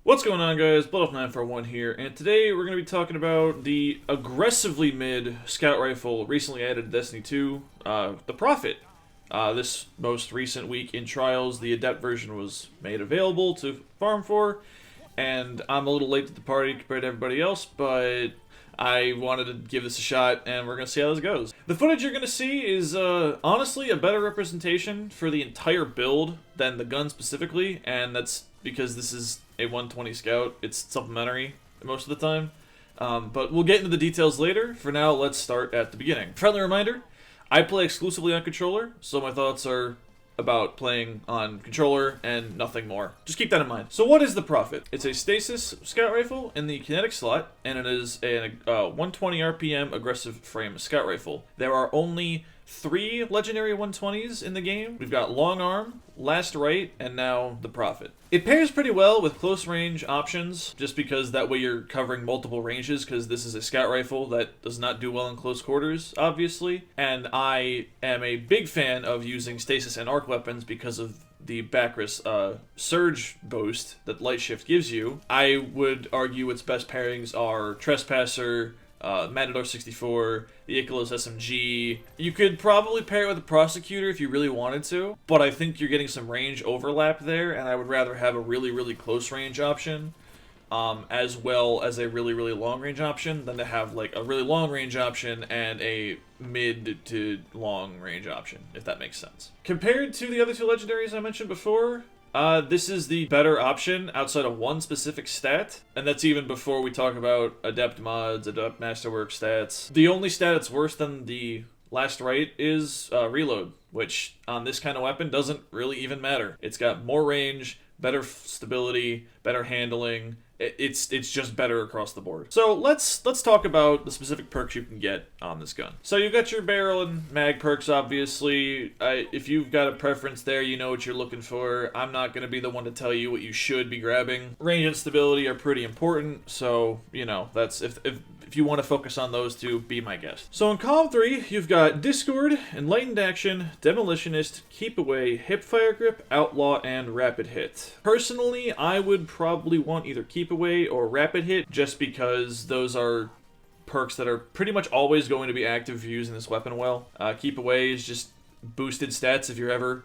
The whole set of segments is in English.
What's going on, guys? Blood941 here, and today we're going to be talking about the aggressively mid scout rifle recently added to Destiny 2, the Prophet. This most recent week in Trials, the Adept version was made available to farm for, and I'm a little late to the party compared to everybody else, but I wanted to give this a shot, and we're going to see how this goes. The footage you're going to see is, honestly, a better representation for the entire build than the gun specifically, and that's because this is a 120 Scout. It's supplementary most of the time, but we'll get into the details later. For now, let's start at the beginning. Friendly reminder, I play exclusively on controller, so my thoughts are about playing on controller and nothing more. Just keep that in mind. So what is the Prophet? It's a stasis scout rifle in the kinetic slot, and it is a 120 RPM aggressive frame scout rifle. There are only 3 legendary 120s in the game. We've got Long Arm, Last Right, and now the Prophet. It pairs pretty well with close range options, just because that way you're covering multiple ranges, because this is a scout rifle that does not do well in close quarters, obviously. And I am a big fan of using stasis and arc weapons because of the Bacchus surge boost that Light Shift gives you. I would argue its best pairings are Trespasser, Matador 64, the Icarus SMG. You could probably pair it with a Prosecutor if you really wanted to, but I think you're getting some range overlap there, and I would rather have a really close range option, as well as a really long range option, than to have like a really long range option and a mid to long range option, if that makes sense. Compared to the other 2 legendaries I mentioned before, this is the better option outside of one specific stat, and that's even before we talk about Adept mods, Adept Masterwork stats. The only stat that's worse than the Last Right is reload, which on this kind of weapon doesn't really even matter. It's got more range, better stability, better handling. It's just better across the board. So let's talk about the specific perks you can get on this gun. So you've got your barrel and mag perks, obviously. If you've got a preference there, you know what you're looking for. I'm not going to be the one to tell you what you should be grabbing. Range and stability are pretty important, so, you know, that's if you want to focus on those two, be my guest. So in column 3, you've got Discord, Enlightened Action, Demolitionist, Keep Away, Hipfire Grip, Outlaw, and Rapid Hit. Personally, I would probably want either Keep Away or Rapid Hit, just because those are perks that are pretty much always going to be active if you're using this weapon well. Keep Away is just boosted stats if you're ever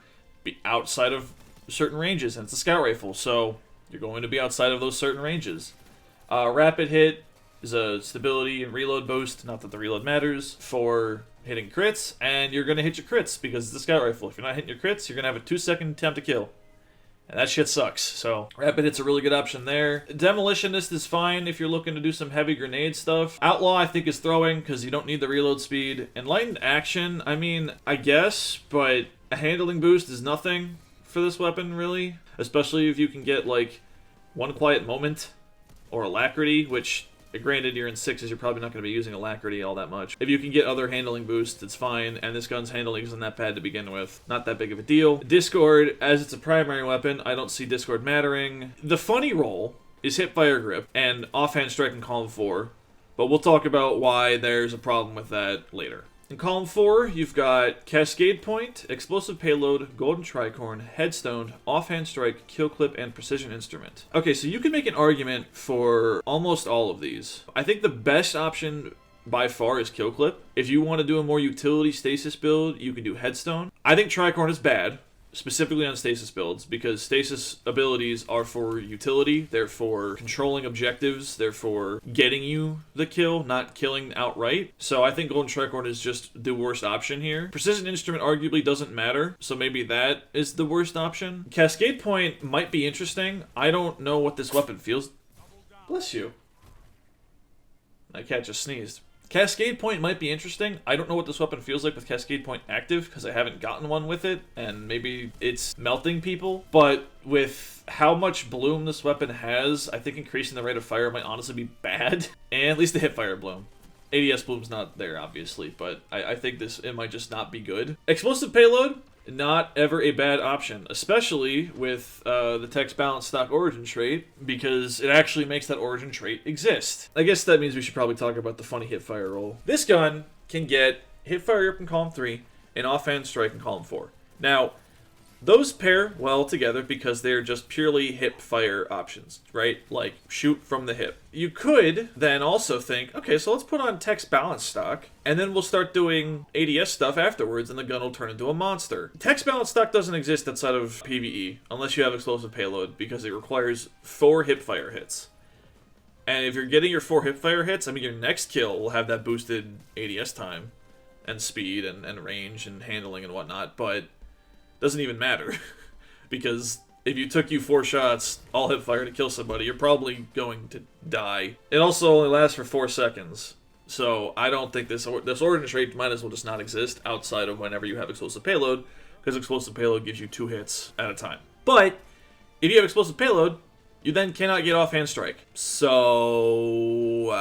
outside of certain ranges, and it's a scout rifle, so you're going to be outside of those certain ranges. Rapid Hit is a stability and reload boost, not that the reload matters, for hitting crits, and you're going to hit your crits because it's a scout rifle. If you're not hitting your crits, you're going to have a 2-second attempt to kill. And that shit sucks, so Rapid Hit's a really good option there. Demolitionist is fine if you're looking to do some heavy grenade stuff. Outlaw, I think, is throwing because you don't need the reload speed. Enlightened Action, I mean, I guess, but a handling boost is nothing for this weapon, really. Especially if you can get, like, One Quiet Moment or Alacrity, which, granted, you're in 6s, you're probably not going to be using Alacrity all that much. If you can get other handling boosts, it's fine, and this gun's handling isn't that bad to begin with. Not that big of a deal. Discord, as it's a primary weapon, I don't see Discord mattering. The funny role is Hipfire Grip and Offhand Strike in column 4, but we'll talk about why there's a problem with that later. In column 4, you've got Cascade Point, Explosive Payload, Golden Tricorn, Headstone, Offhand Strike, Kill Clip, and Precision Instrument. Okay, so you can make an argument for almost all of these. I think the best option by far is Kill Clip. If you want to do a more utility stasis build, you can do Headstone. I think Tricorn is bad, specifically on stasis builds, because stasis abilities are for utility, they're for controlling objectives, they're for getting you the kill, not killing outright. So I think Golden Tricorn is just the worst option here. Precision Instrument arguably doesn't matter, so maybe that is the worst option. Cascade Point might be interesting. I don't know what this weapon feels. Bless you. My cat just sneezed. Cascade Point might be interesting. I don't know what this weapon feels like with Cascade Point active, because I haven't gotten one with it, and maybe it's melting people. But with how much bloom this weapon has, I think increasing the rate of fire might honestly be bad. And at least the hipfire bloom. ADS bloom's not there, obviously, but I think it might just not be good. Explosive Payload, not ever a bad option, especially with the text balance stock origin trait, because it actually makes that origin trait exist. I guess that means we should probably talk about the funny hipfire roll. This gun can get hipfire up in column 3 and offhand strike in column 4. Now, Those pair well together because they're just purely hip fire options, right? Like, shoot from the hip. You could then also think, okay, so let's put on text balance stock, and then we'll start doing ADS stuff afterwards, and the gun will turn into a monster. Text balance stock doesn't exist outside of PvE, unless you have explosive payload, because it requires 4 hip fire hits. And if you're getting your 4 hip fire hits, I mean, your next kill will have that boosted ADS time, and speed, and range, and handling, and whatnot, but doesn't even matter. Because if you took 4 shots, all hip fire to kill somebody, you're probably going to die. It also only lasts for 4 seconds. So I don't think this ordnance rate might as well just not exist outside of whenever you have explosive payload, because explosive payload gives you 2 hits at a time. But if you have explosive payload, you then cannot get offhand strike. So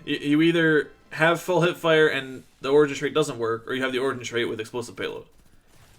you either have full hip fire and the ordnance rate doesn't work, or you have the ordnance rate with explosive payload.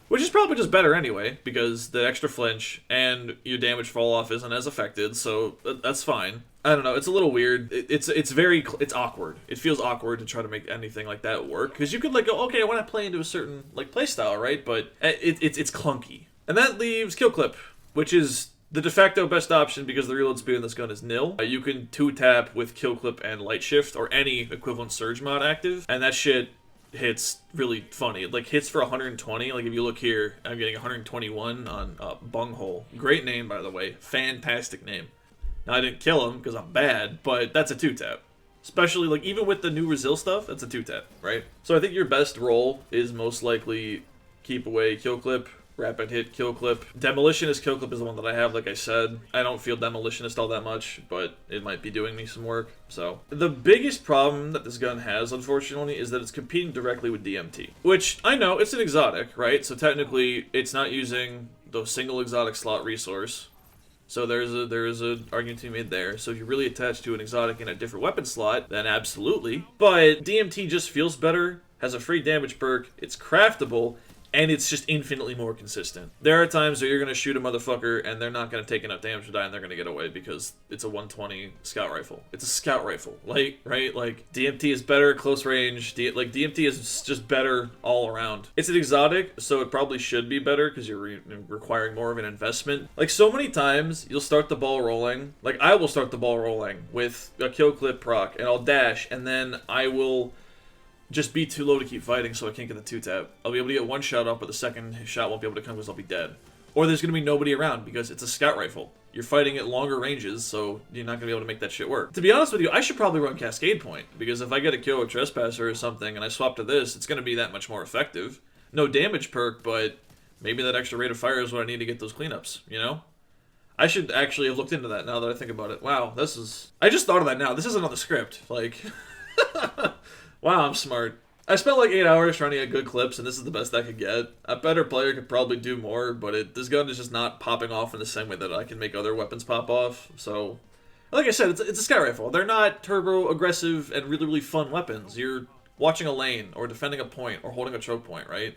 Which is probably just better anyway, because the extra flinch and your damage fall off isn't as affected, so that's fine. I don't know, it's a little weird. It's awkward. It feels awkward to try to make anything like that work, because you could like go, okay, I want to play into a certain like playstyle, right? But it's clunky. And that leaves kill clip, which is the de facto best option because the reload speed on this gun is nil. You can 2-tap with kill clip and light shift, or any equivalent surge mod active, and that shit hits really funny. It like hits for 120. Like if you look here, I'm getting 121 on Bunghole. Great name, by the way. Fantastic name. Now I didn't kill him because I'm bad, but that's a 2-tap. Especially like even with the new Resil stuff, that's a 2-tap, right? So I think your best roll is most likely keep away, kill clip, rapid hit, kill clip. Demolitionist kill clip is the one that I have, like I said. I don't feel Demolitionist all that much, but it might be doing me some work. So the biggest problem that this gun has, unfortunately, is that it's competing directly with DMT. Which, I know, it's an exotic, right? So technically, it's not using the single exotic slot resource. So there is an argument to be made there. So if you're really attached to an exotic in a different weapon slot, then absolutely. But DMT just feels better, has a free damage perk, it's craftable, and it's just infinitely more consistent. There are times where you're going to shoot a motherfucker and they're not going to take enough damage to die and they're going to get away because it's a 120 scout rifle. It's a scout rifle, like, right? Like, DMT is better at close range. DMT is just better all around. It's an exotic, so it probably should be better because you're requiring more of an investment. Like, so many times, you'll start the ball rolling. Like, I will start the ball rolling with a kill clip proc, and I'll dash, and then I will just be too low to keep fighting, so I can't get the 2-tap. I'll be able to get 1 shot off, but the second shot won't be able to come because I'll be dead. Or there's going to be nobody around because it's a scout rifle. You're fighting at longer ranges, so you're not going to be able to make that shit work. To be honest with you, I should probably run Cascade Point, because if I get a kill with Trespasser or something and I swap to this, it's going to be that much more effective. No damage perk, but maybe that extra rate of fire is what I need to get those cleanups, you know? I should actually have looked into that now that I think about it. Wow, this is... I just thought of that now. This isn't on the script. Like... Wow, I'm smart. I spent like 8 hours trying to get good clips, and this is the best I could get. A better player could probably do more, but this gun is just not popping off in the same way that I can make other weapons pop off. So, like I said, it's a scout rifle. They're not turbo, aggressive, and really, really fun weapons. You're watching a lane, or defending a point, or holding a choke point, right?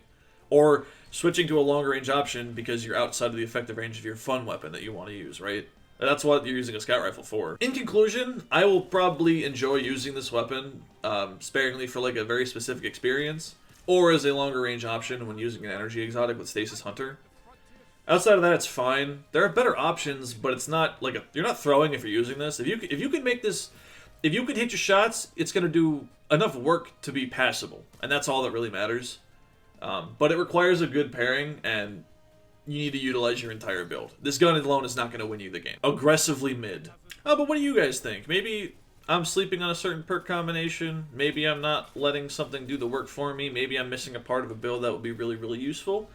Or switching to a longer range option because you're outside of the effective range of your fun weapon that you want to use, right? That's what you're using a scout rifle for. In conclusion, I will probably enjoy using this weapon sparingly for like a very specific experience, or as a longer range option when using an energy exotic with Stasis Hunter. Outside of that, it's fine. There are better options, but it's not like you're not throwing if you're using this. If you can make this, if you can hit your shots, it's gonna do enough work to be passable, and that's all that really matters. But it requires a good pairing, and you need to utilize your entire build. This gun alone is not going to win you the game. Aggressively mid. Oh, but what do you guys think? Maybe I'm sleeping on a certain perk combination. Maybe I'm not letting something do the work for me. Maybe I'm missing a part of a build that would be really, really useful.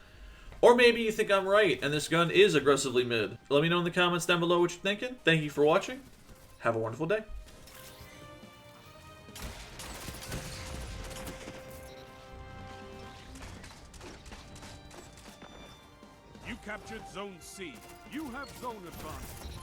Or maybe you think I'm right and this gun is aggressively mid. Let me know in the comments down below what you're thinking. Thank you for watching. Have a wonderful day. You captured Zone C. You have zone advantage.